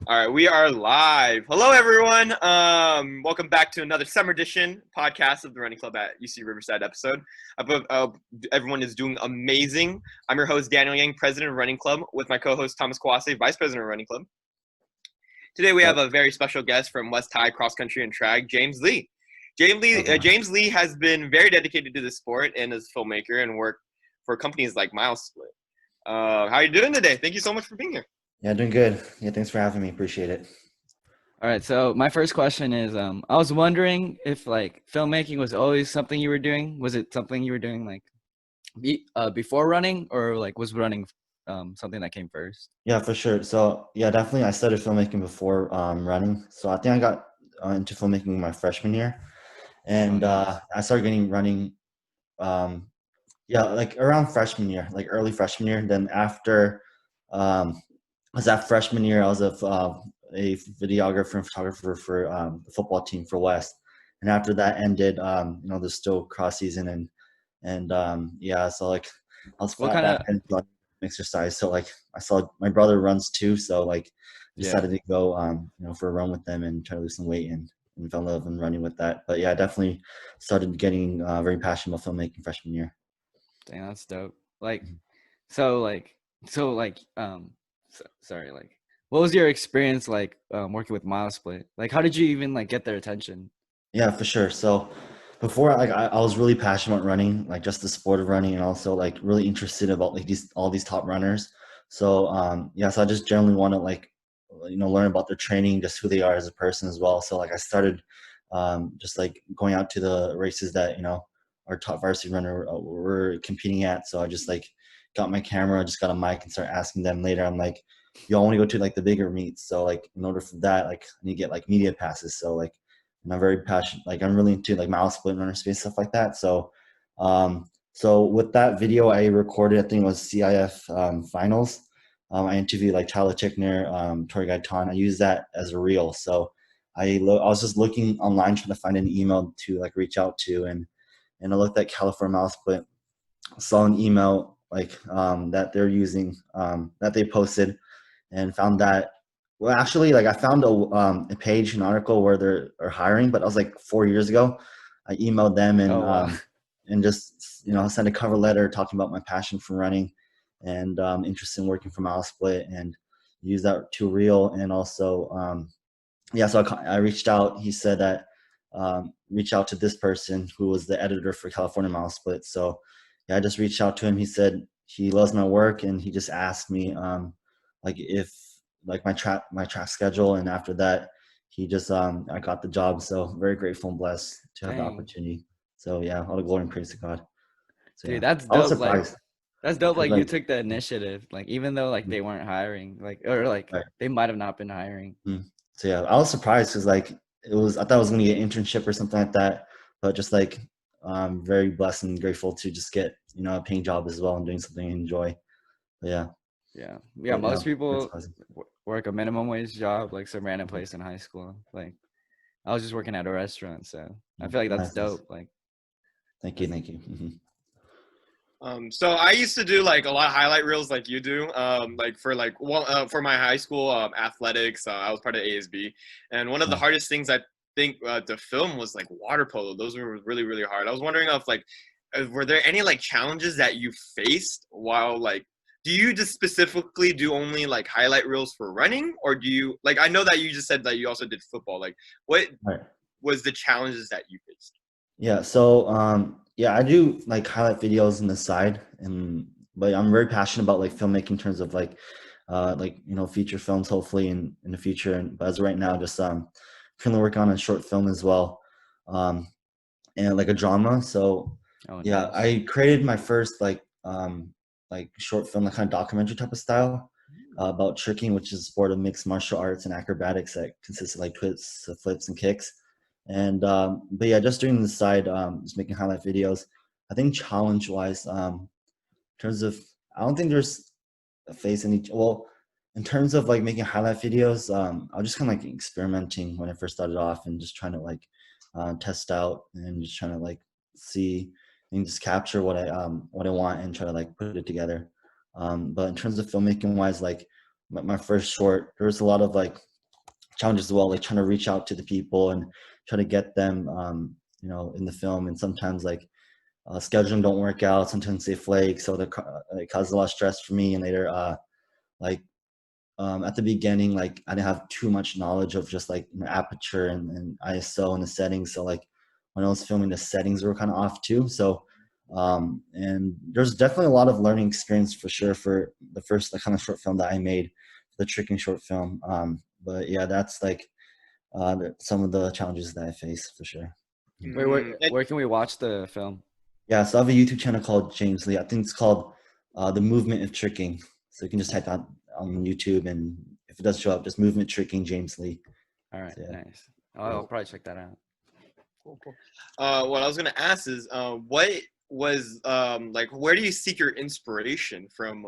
All right, we are live. Hello, everyone. Welcome back to another summer edition podcast of the Running Club at UC Riverside episode. Everyone is doing amazing. I'm your host, Daniel Yang, president of Running Club, with my co-host, Thomas Kawase, vice president of Running Club. Today, we have a very special guest from West High Cross Country and Track, James Lee. James Lee has been very dedicated to the sport and is a filmmaker and worked for companies like Milesplit. How are you doing today? Thank you so much for being here. Yeah, doing good. Yeah, thanks for having me. Appreciate it. All right, so my first question is, I was wondering if like filmmaking was always something you were doing. Was it something you were doing like before running, or like was running something that came first? Yeah, for sure. So yeah, definitely. I started filmmaking before running. So I think I got into filmmaking my freshman year, and Nice. I started getting running. Um, yeah, like around freshman year, like early freshman year. Then after was that freshman year, I was a videographer and photographer for the football team for West. And after that ended, there's still cross season and yeah, so like I was What flat kind back of and exercise. So like I saw my brother runs too, so like I yeah? decided to go for a run with them and try to lose some weight and fell in love and running with that. But yeah, I definitely started getting very passionate about filmmaking freshman year. Dang, that's dope. Mhm. So like, so like, sorry, like, what was your experience like working with Milesplit? Like, how did you even like get their attention? Yeah, for sure. So before I was really passionate about running, like just the sport of running, and also like really interested about like these all these top runners. So yeah, so I just generally want to like learn about their training, just who they are as a person as well. So like I started just like going out to the races that our top varsity runner were competing at. So I just like got my camera, just got a mic, and started asking them later. I'm like, yo, I want to go to like the bigger meets. So like in order for that, like I need to get like media passes. So like and I'm very passionate. Like I'm really into like Milesplit, runner space, stuff like that. So with that video I recorded, I think it was CIF finals. I interviewed like Tyler Tickner, Tori Gaitan. I used that as a reel. So I was just looking online trying to find an email to like reach out to, and I looked at California Milesplit, saw an email like that they're using that they posted, and found that well actually like I found a page, an article where they're hiring, but I was like 4 years ago. I emailed them Oh wow. and just sent a cover letter talking about my passion for running and interest in working for Milesplit, and use that to reel. And also yeah, so I reached out. He said that reach out to this person who was the editor for California Milesplit. So yeah, I just reached out to him. He said he loves my work, and he just asked me like if like my track schedule. And after that, he just I got the job. So very grateful and blessed to have the Dang, opportunity. So yeah, all the glory and praise to God. So dude, yeah, that's I was dope. Like, surprised that's dope. because Like, you like took the initiative. Like, even though like they weren't hiring, like, or like right. they might have not been hiring. So yeah, I was surprised because like I thought I was gonna get an internship or something like that, but just like very blessed and grateful to just get a paying job as well and doing something I enjoy. But yeah, Yeah, yeah. but yeah, Most that's people awesome. work a minimum wage job, like some random place in high school. Like, I was just working at a restaurant, so I feel like that's Nice, nice. dope. Like, Thank you, that's thank you. So I used to do like a lot of highlight reels like you do. For my high school athletics, I was part of ASB, and one of the Nice. hardest things I think to film was like water polo. Those were really really hard. I was wondering if like were there any like challenges that you faced while like do you just specifically do only like highlight reels for running, or do you like I know that you just said that you also did football. Like what Right. was the challenges that you faced? Yeah, so yeah, I do like highlight videos on the side, and but I'm very passionate about like filmmaking in terms of like feature films hopefully in the future. And but as of right now, just currently working on a short film as well. Um and like a drama. So oh yeah, nice. I created my first like short film, like kind of documentary type of style about tricking, which is a sport of mixed martial arts and acrobatics that consists of like twists, flips, and kicks. And but yeah, just doing the side, just making highlight videos. I think challenge wise, in terms of, I don't think there's a face any well. In terms of like making highlight videos, I was just kind of like experimenting when I first started off, and just trying to like test out and just trying to like see and just capture what I want and try to like put it together. But in terms of filmmaking wise, like my first short, there was a lot of like challenges as well, like trying to reach out to the people and try to get them, in the film. And sometimes like scheduling don't work out. Sometimes they flake, so it causes a lot of stress for me. And later, like at the beginning, like I didn't have too much knowledge of just like aperture and ISO and the settings. So like when I was filming, the settings were kind of off too. So and there's definitely a lot of learning experience for sure for the first like kind of short film that I made, the tricking short film. But yeah, that's like some of the challenges that I face for sure. Wait, where can we watch the film? Yeah, so I have a YouTube channel called James Lee. I think it's called The Movement of Tricking. So you can just type that on YouTube, and if it doesn't show up, just Movement Tricking James Lee. All right, So, yeah. nice. I'll probably check that out. Cool. What I was gonna ask is, what was like, where do you seek your inspiration from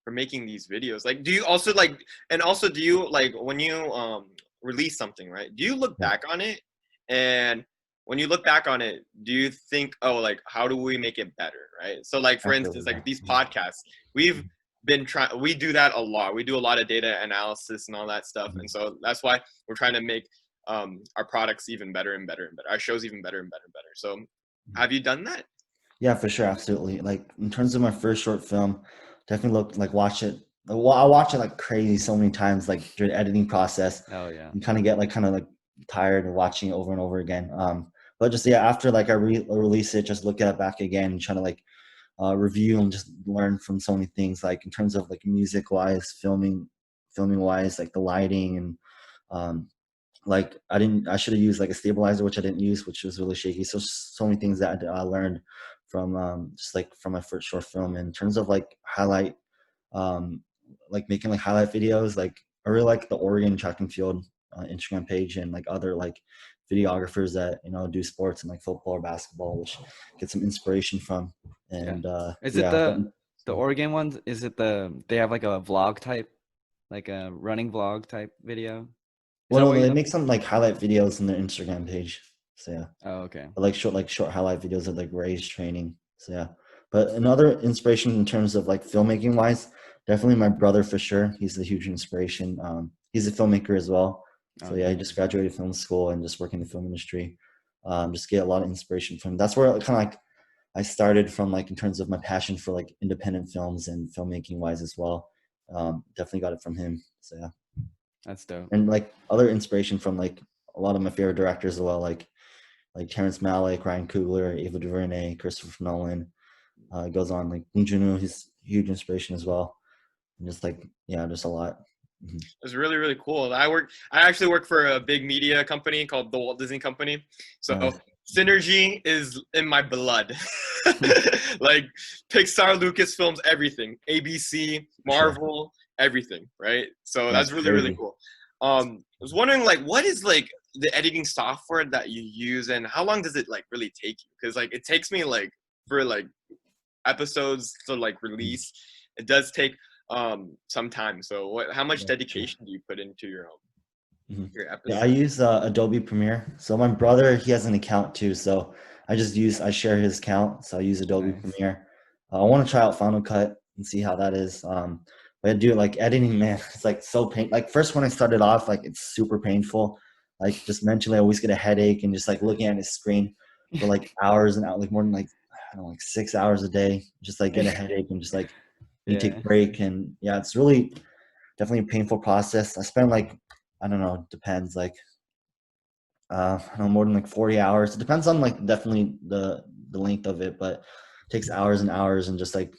for making these videos? Like, do you also like, and also do you like when you release something, right? Do you look back on it, and when you look back on it, do you think, oh, like, how do we make it better, right? So like, for instance, like these podcasts, we've been trying, we do that a lot. We do a lot of data analysis and all that stuff. And so that's why we're trying to make our products even better and better and better, our shows even better and better and better. So have you done that? Yeah, for sure. Absolutely. Like in terms of my first short film, definitely watch it. I watch it like crazy so many times, like during the editing process. Oh yeah. And kind of get like tired of watching it over and over again. But just, yeah, after like I release it, just look at it back again and try to like review and just learn from so many things, like in terms of like music wise, filming wise, like the lighting and like I should have used like a stabilizer, which I didn't use, which was really shaky. So many things that I learned from just like from my first short film. And in terms of like highlight, like making like highlight videos, like I really like the Oregon Track and Field Instagram page and like other like videographers that do sports and like football or basketball, which get some inspiration from. And is it the Oregon ones? Is it they have like a vlog type, like a running vlog type video? Well, they make some like highlight videos on their Instagram page. So yeah. Oh, okay. But, like short highlight videos of like race training. So yeah. But another inspiration in terms of like filmmaking wise, definitely my brother for sure. He's a huge inspiration. He's a filmmaker as well. So yeah, he just graduated film school and just working in the film industry. Just get a lot of inspiration from him. That's where kind of like I started from, like in terms of my passion for like independent films and filmmaking wise as well. Definitely got it from him. So yeah. That's dope. And like other inspiration from like a lot of my favorite directors as well, like Terrence Malick, Ryan Coogler, Ava DuVernay, Christopher Nolan. It goes on, like Bong Joon-ho, he's huge inspiration as well. And just like, yeah, just a lot. Mm-hmm. It's really, really cool. I actually work for a big media company called the Walt Disney Company. So nice. Synergy is in my blood. Like Pixar, Lucasfilms, everything, ABC, Marvel, everything, right? So that's really, really cool. I was wondering, like, what is like the editing software that you use, and how long does it like really take you? Because like it takes me like for like episodes to like release, it does take some time. So how much dedication do you put into your episode? Yeah, I use Adobe Premiere. So my brother, he has an account too, so I share his account. So I use Adobe Premiere. I want to try out Final Cut and see how that is. But I do like editing, man. It's like so painful. Like first when I started off, like it's super painful. Like just mentally, I always get a headache and just like looking at his screen for like hours and out, like more than like I don't know, like 6 hours a day. Just like get a headache and just like you take a break. And yeah, it's really definitely a painful process. I spend like I don't know, depends, like I don't know, more than like 40 hours. It depends on like definitely the length of it, but it takes hours and hours and just like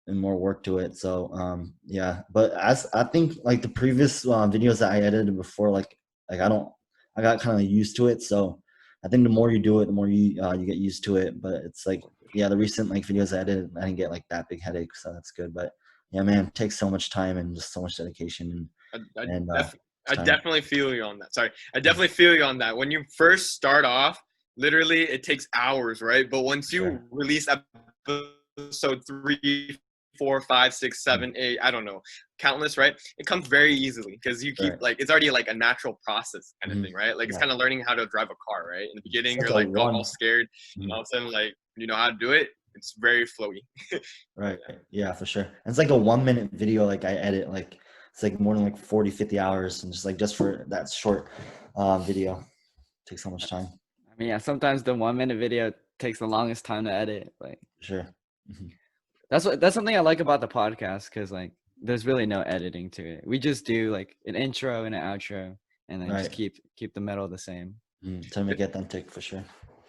and more work to it. So yeah, but as I think like the previous videos that I edited before, like I got kind of used to it. So I think the more you do it, the more you get used to it. But it's like, yeah, the recent like videos I edited, I didn't get like that big headache, so that's good. But yeah, man, it takes so much time and just so much dedication. I definitely feel you on that. Sorry, I definitely feel you on that. When you first start off, literally it takes hours, right? But once you release episode 3, 4, 5, 6, 7, 8, I don't know, countless, right? It comes very easily because you keep like it's already like a natural process kind of thing, right? Like it's kind of learning how to drive a car, right? In the beginning, you're like all scared, and all of a sudden, like you know how to do it. It's very flowy. Right. Yeah, for sure. And it's like a 1-minute video. Like I edit, like it's like more than like 40, 50 hours, and just for that short video, it takes so much time. I mean, yeah, sometimes the 1 minute video takes the longest time to edit. Like Sure. Hmm. that's something I like about the podcast, because like there's really no editing to it. We just do like an intro and an outro, and then just Right. keep the middle the same. To make it authentic for sure.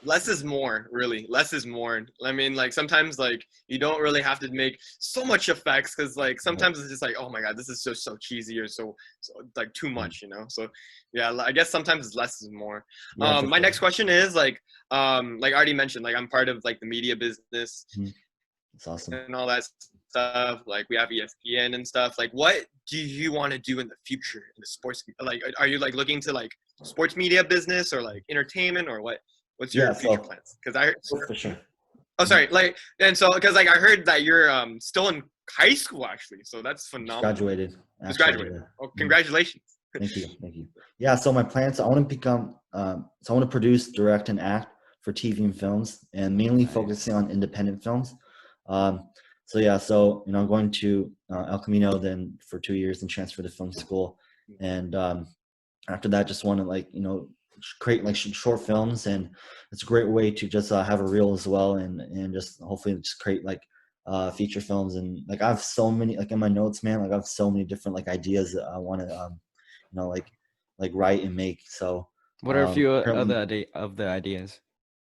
Less is more, really. Less is more. I mean, like sometimes like you don't really have to make so much effects, because like sometimes it's just like, oh my god, this is just so cheesy or so like too much, you know. So yeah, I guess sometimes it's less is more. Yeah, for My sure. next question is like I already mentioned, like I'm part of like the media business It's awesome. and all that stuff. Like we have ESPN and stuff. Like what do you want to do in the future in the sports? Like are you like looking to like sports media business or like entertainment or what? What's Yeah, your future so plans? Because I for sure. oh sorry, like and so because like I heard that you're still in high school actually, so that's Just phenomenal. graduated, Just actually. graduated. Yeah. Oh, Mhm. congratulations. Thank you. Thank you. Yeah, so my plans, I want to become, so I want to produce, direct, and act for TV and films, and mainly Nice. focusing on independent films. Um, so yeah, so I'm going to El Camino then for 2 years and transfer to film school, and after that, just want to create like short films, and it's a great way to just have a reel as well, and just hopefully just create like feature films. And like I have so many like in my notes, man, like I have so many different like ideas that I want to you know like write and make. So What are a few currently, of the ideas?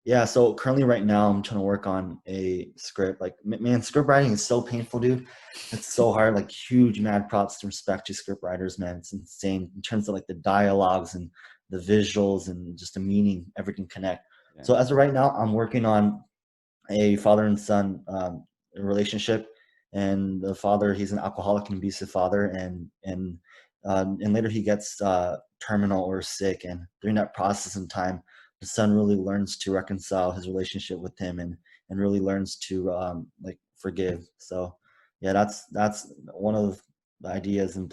yeah, so currently right now I'm trying to work on a script. Like man, script writing is so painful, dude. It's so hard. Like huge mad props to respect to script writers, man. It's insane in terms of like the dialogues and the visuals and just the meaning, everything connect. Yeah. So as of right now, I'm working on a father and son relationship, and the father, he's an alcoholic and abusive father, and later he gets terminal or sick, and during that process in time, the son really learns to reconcile his relationship with him, and really learns to like forgive. So yeah, that's one of the ideas and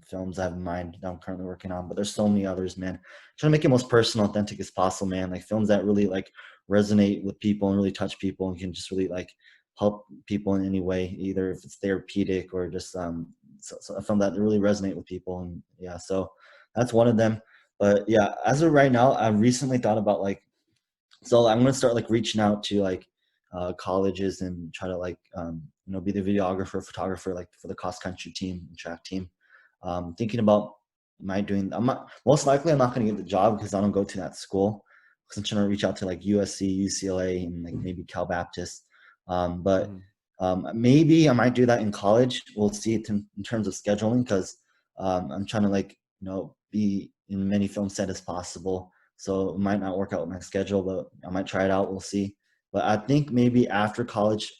films I have in mind that I'm currently working on, but there's so many others, man. Trying to make it most personal, authentic as possible, man. Like films that really like resonate with people and really touch people and can just really like help people in any way, either if it's therapeutic or just so a film that really resonate with people. And yeah, so that's one of them. But yeah, as of right now, I recently thought about like, so I'm gonna start like reaching out to like colleges and try to like be the videographer, photographer, like for the cross country team and track team. Thinking about, I'm not, most likely I'm not gonna get the job because I don't go to that school, because I'm trying to reach out to like USC, UCLA, and like maybe Cal Baptist. But Mhm. maybe I might do that in college. We'll see it in terms of scheduling, because I'm trying to like be in many film set as possible. So it might not work out with my schedule, but I might try it out. We'll see. But I think maybe after college,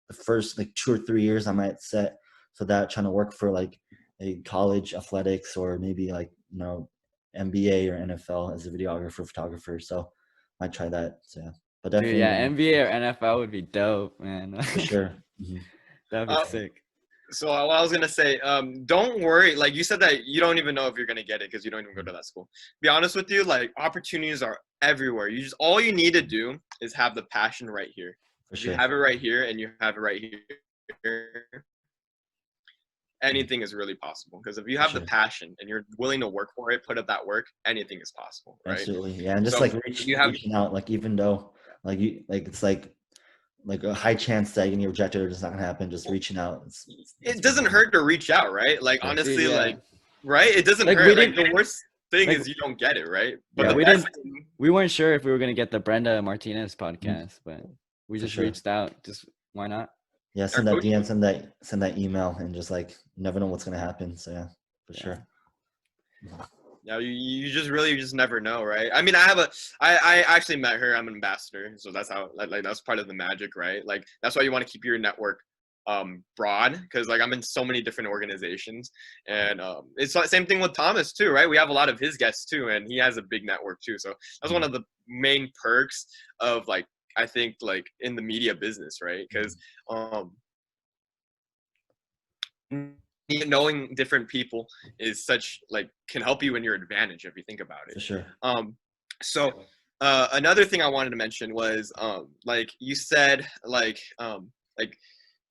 the first like 2 or 3 years, I might set for that, trying to work for like a college athletics, or maybe like NBA or NFL as a videographer, photographer. So I might try that. So yeah, but Dude, yeah, definitely NBA or NFL would be dope, man. for sure. Hmm. That'd be Uh, sick. so what I was gonna say, don't worry. Like you said that you don't even know if you're gonna get it because you don't even go to that school. Be honest with you, like opportunities are everywhere. You just all you need to do is have the passion right here. For If you sure. have it right here and you have it right here, anything is really possible. Because if you For have the sure. passion and you're willing to work for it, put up that work, anything is possible, right? Absolutely. Yeah. And just So like if you have, reaching out, like even though like you like it's like a high chance that you're gonna get rejected or it's not gonna happen, just reaching out. It's it doesn't hurt to reach out, right? Like sure. Dude, honestly, yeah. like right, it doesn't Like we hurt. Like didn't the worst thing like is you don't get it, right? But yeah, the Right. best thing, we weren't sure if we were gonna get the Brenda Martinez Mhm. podcast, but we For just sure. reached out. Just why not? Yeah, our send that coach, DM, send that email, and just like you never know what's gonna happen. So yeah, for Yeah. sure. yeah, you just really just never know, right? I mean, I actually met her. I'm an ambassador, so that's how like that's part of the magic, right? Like that's why you want to keep your network broad, because like I'm in so many different organizations, and it's the same thing with Thomas too, right? We have a lot of his guests too, and he has a big network too. So that's one of the main perks of like I think like in the media business, right? Because knowing different people is such like can help you in your advantage if you think about it. For sure. So another thing I wanted to mention was like you said like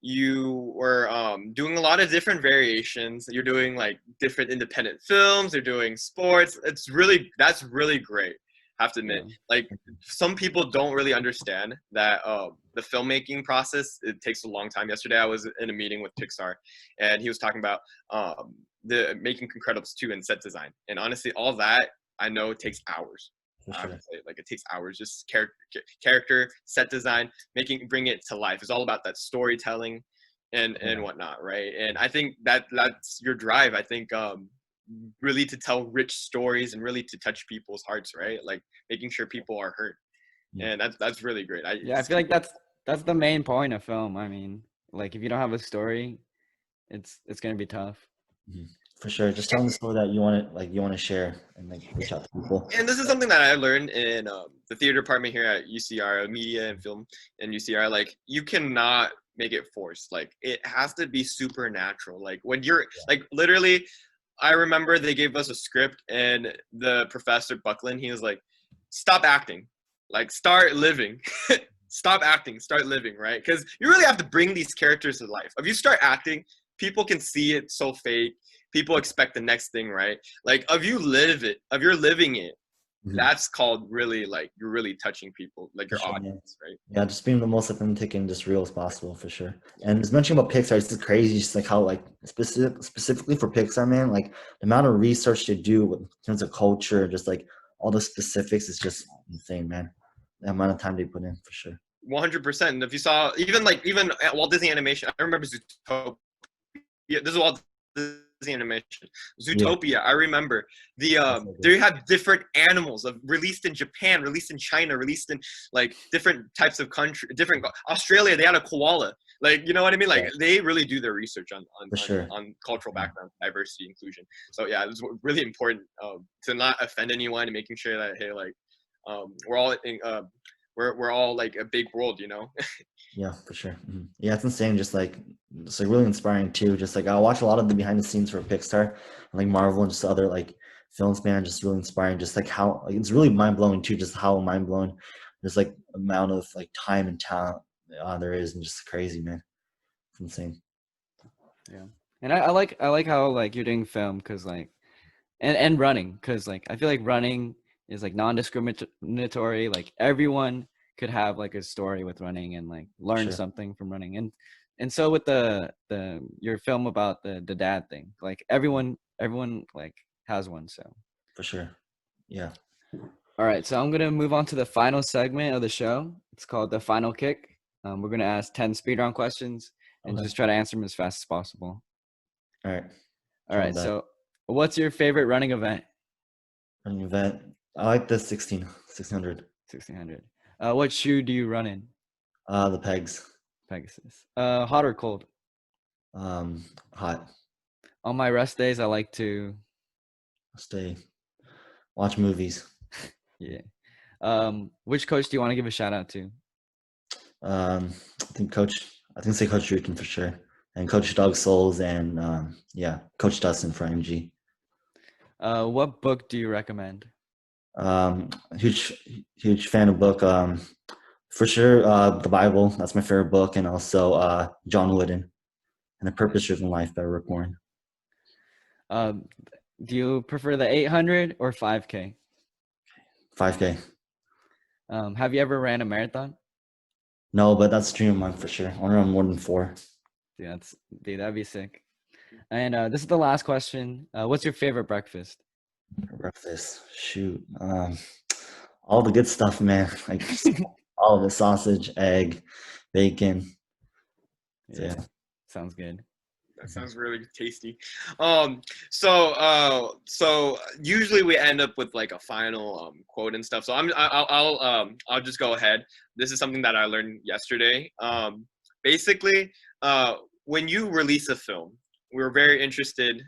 you were doing a lot of different variations. You're doing like different independent films. You're doing sports. That's really great. I have to admit, Yeah. like some people don't really understand that the filmmaking process, it takes a long time. Yesterday, I was in a meeting with Pixar, and he was talking about the making Incredibles 2 and set design. And honestly, all that I know takes hours. For I have sure. to say, like it takes hours. Just character, set design, bring it to life. It's all about that storytelling and Yeah. whatnot, right? And I think that's your drive. I think really to tell rich stories and really to touch people's hearts, right? Like making sure people are hurt, Yeah. and that's really great. Yeah, I feel like that's the main point of film. I mean, like if you don't have a story, it's gonna be tough. Mhm. For sure. Just telling the story that you want to share and like reach out to people. And this is something that I learned in the theater department here at UCR, media and film and UCR. Like you cannot make it forced. Like it has to be supernatural. Like when you're like literally, I remember they gave us a script and the professor Buckland, he was like, "Stop acting, like start living." Stop acting, start living, right? Because you really have to bring these characters to life. If you start acting, people can see it so fake. People expect the next thing, right? Like if you're living it, Mhm. that's called really like you're really touching people, like For your sure, man. audience, right? Yeah, just being the most authentic and just real as possible for sure. And just mentioning about Pixar, it's just crazy, just like how like specifically for Pixar, man, like the amount of research they do in terms of culture, just like all the specifics is just insane, man. The amount of time they put in for sure. 100%. And if you saw even at Walt Disney Animation, I remember Zootopia. Yeah, this is Walt Disney Animation. Yeah, Zootopia. I remember that's so good. they have different animals released in Japan, released in China, released in like different types of country, different Australia. They had a koala. Like you know what I mean? Like Yeah, they really do their research on for sure. cultural Yeah, background, diversity, inclusion. So yeah, it's really important to not offend anyone and making sure that hey, like we're all we're all like a big world, you know. yeah, for sure. Yeah, it's insane. Just like really inspiring too. Just like I watch a lot of the behind the scenes for Pixar, and like Marvel and just other like films, man. Just really inspiring. Just like how like, it's really mind blowing too. Just how mind blowing there's like amount of like time and talent there is, and just crazy, man. It's insane. Yeah, and I like how like you're doing film because like and running because like I feel like running is like non-discriminatory. Like everyone could have like a story with running and like For learn sure, something from running. And so with the your film about the dad thing, like everyone like has one. So for sure. Yeah. all right, so I'm gonna move on to the final segment of the show. It's called the final kick. We're gonna ask 10 speed round questions and Okay. just try to answer them as fast as possible. All right. All Down right, with that. so what's your favorite running event? Running event. I like the 1600. 1600. What shoe do you run in? The pegs. Pegasus. Hot or cold? Hot. On my rest days, I like to, Stay. Watch movies. yeah. Which coach do you want to give a shout out to? I think say Coach Rican for sure, and Coach Doug Souls, and yeah, Coach Dustin for MG. What book do you recommend? Um, huge fan of book. For sure, the Bible. That's my favorite book, and also John Wooden and A Purpose Driven Life by Rick Warren. Um, do you prefer the 800 or 5K? 5K. Have you ever ran a marathon? No, but that's a dream of mine for sure. I want to run more than 4. Dude, that'd be sick. And this is the last question. What's your favorite breakfast? For breakfast. Shoot. All the good stuff, man. Like all the sausage, egg, bacon. So, Yeah, yeah. sounds good. That sounds really tasty. So usually we end up with like a final quote and stuff. So I'll just go ahead. This is something that I learned yesterday. Basically, when you release a film, we're very interested.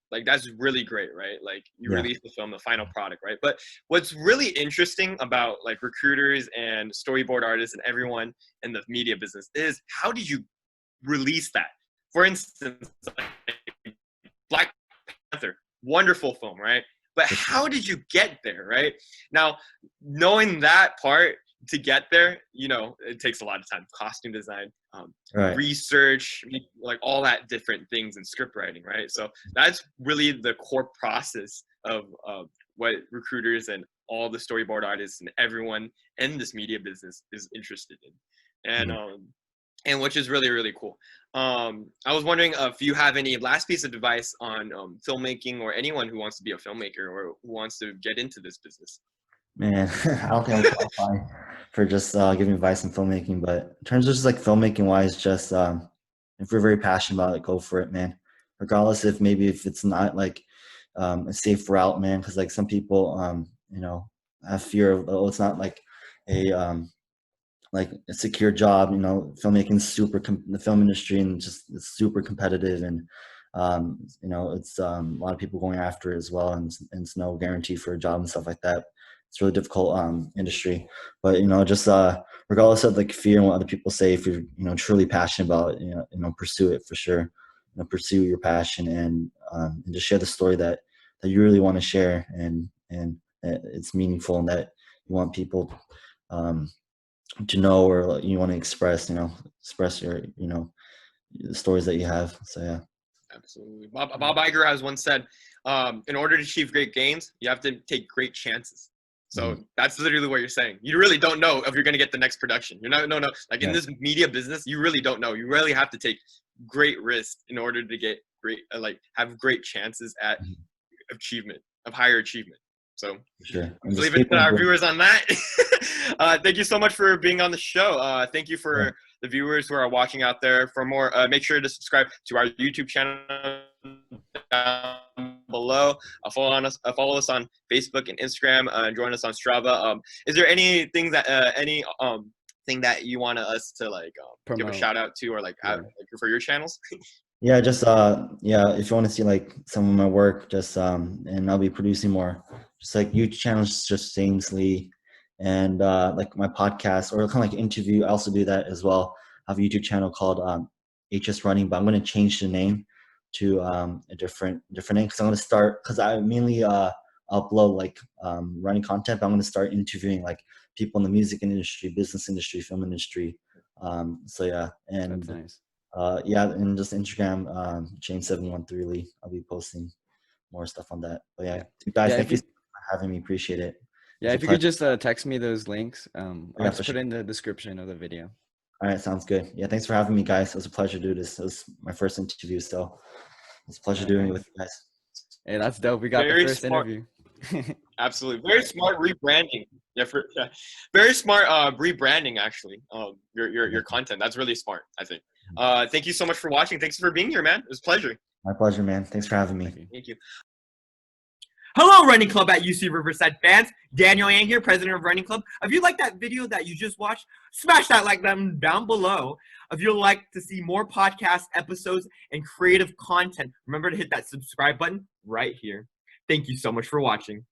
Like that's really great, right? Like you Yeah. release the film, the final product, right? But what's really interesting about like recruiters and storyboard artists and everyone in the media business is how did you release that? For instance, like Black Panther, wonderful film, right? But how did you get there, right? Now, knowing that part, to get there, it takes a lot of time. Costume design, Right. research, like all that different things, and script writing, right? So that's really the core process of what recruiters and all the storyboard artists and everyone in this media business is interested in, and which is really, really cool. I was wondering if you have any last piece of advice on filmmaking, or anyone who wants to be a filmmaker or who wants to get into this business. Man, I don't think I'm qualified for just giving advice on filmmaking, but in terms of just like filmmaking wise, just if you're very passionate about it, go for it, man. Regardless if it's not like a safe route, man, because like some people, have fear of, oh, it's not like a secure job. Filmmaking is the film industry, and just it's super competitive, and it's a lot of people going after it as well, and it's no guarantee for a job and stuff like that. It's a really difficult industry, but just regardless of like fear and what other people say, if you're truly passionate about it, pursue it for sure. Pursue your passion, and just share the story that you really want to share, and it's meaningful, and that you want people to know, or you want to express your the stories that you have. So yeah. Absolutely. Bob Iger has once said, in order to achieve great gains, you have to take great chances. So that's literally what you're saying. You really don't know if you're going to get the next production. You're not, no. Like in this media business, you really don't know. You really have to take great risks in order to get have great chances at achievement, of higher achievement. So sure. Leave it to our viewers on that. Thank you so much for being on the show. Thank you for the viewers who are watching out there. For more, make sure to subscribe to our YouTube channel down below. Follow us on Facebook and Instagram, and join us on Strava. Is there anything that thing that you want us to give a shout out to, or for your channels? Yeah, just if you want to see like some of my work, just and I'll be producing more, just like YouTube channels, just Jamesley, and like my podcast, or kind of like interview. I also do that as well. I have a YouTube channel called HS Running, but I'm going to change the name to a different name, because I'm going to start, because I mainly upload like running content, but I'm going to start interviewing like people in the music industry, business industry, film industry. So yeah, and That's nice. And just Instagram, James713 Lee. I'll be posting more stuff on that. But yeah, guys, thank you for having me. Appreciate it. Yeah, if you could just text me those links, I'll just put it in the description of the video. All right, sounds good. Yeah, thanks for having me, guys. It was a pleasure to do this. It was my first interview, so it's a pleasure doing it with you guys. Hey, that's dope. We got the first interview. Absolutely. Very smart rebranding. Very smart rebranding, actually. Your content. That's really smart, I think. Thank you so much for watching. Thanks for being here, man. It was a pleasure. My pleasure, man. Thanks for having me. Thank you. Hello, Running Club at UC Riverside fans. Daniel Yang here, president of Running Club. If you like that video that you just watched, smash that like button down below. If you'd like to see more podcast episodes and creative content, remember to hit that subscribe button right here. Thank you so much for watching.